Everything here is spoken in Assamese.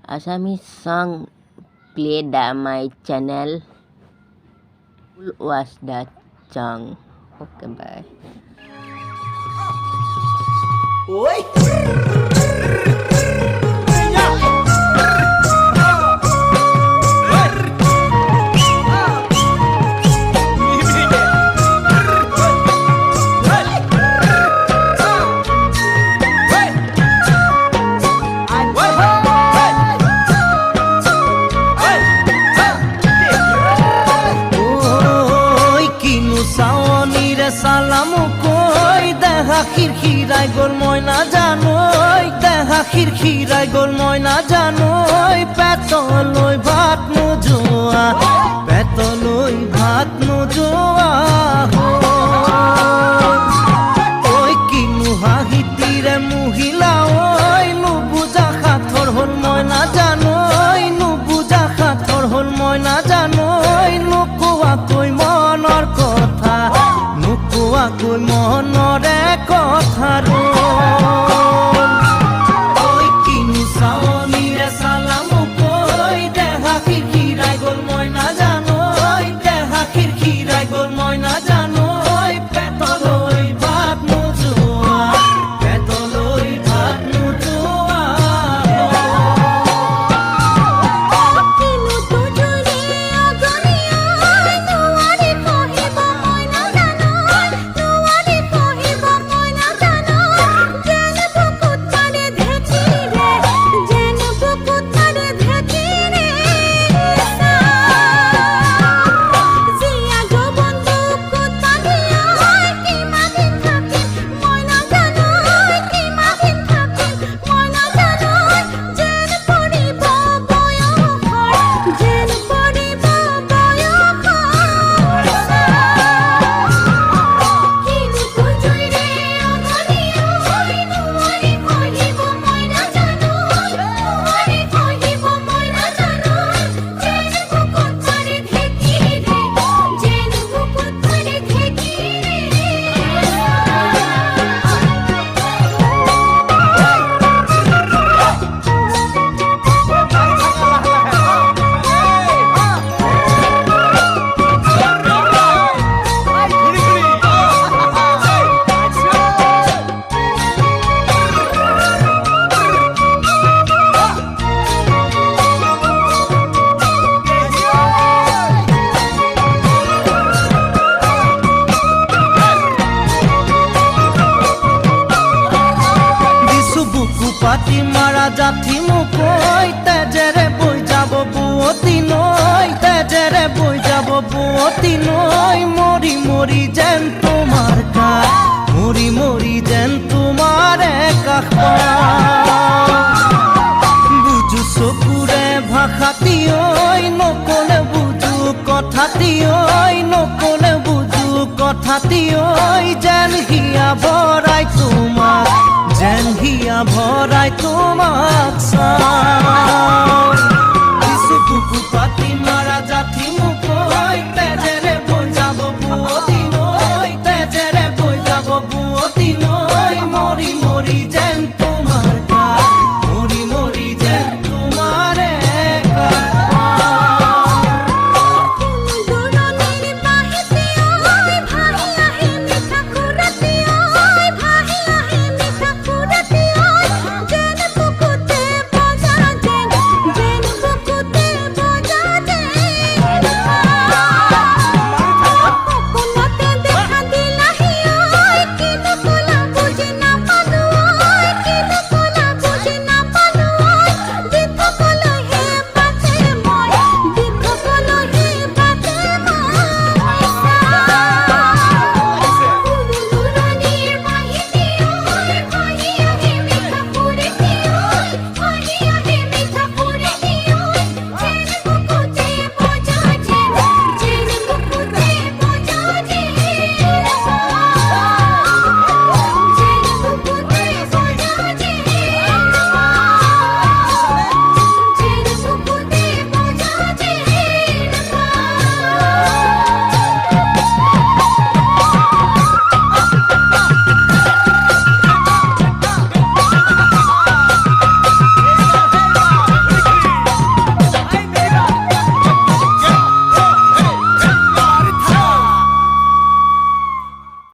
Assamese song played at my channel. Watch that song. Okay, bye. Oi! সালাম কই দেখা খিরখিরাই গোল ময়না জানোই দেখা খিরখিরাই গোল ময়না জানোই পেতলই ভাত নোজোয়া পেতলই ভাত নোজোয়া ওই কিনু হাহিতিরে মহিলা ওই নুবুজা খাথর হল ময়না জানোই নুবুজা খাথর হল ময়না জানোই নোকোয়া কই মনৰ কথা নোকোৱাকৈ মনৰে কথাৰো ঐ কিনো চাৱনিৰে চালাম কৈ দেহা খিৰখিৰাই গ'ল মই নাজানো দেহা খিৰখিৰাই গ'ল মই নাজানো পেটলৈ ভাত নোযোৱা পেটলৈ ভাত নোযোৱা পাতি মাৰা জাঠি মুকৈ তেজেৰে বৈ যাব বুৱতী নৈ তেজেৰে বৈ যাব বুৱতী নৈ মৰি মৰি যেন তোমাৰ কাষ মৰি মৰি যেন তোমাৰে কাষ বুজো চকুৰে ভাষাতি ঐ নকলে বুজো কথাতি ঐ নকলে বুজো কথাতি ঐ যেন হিয়া ভৰাই তোমাক যেন হিয়া ভৰাই তোমাক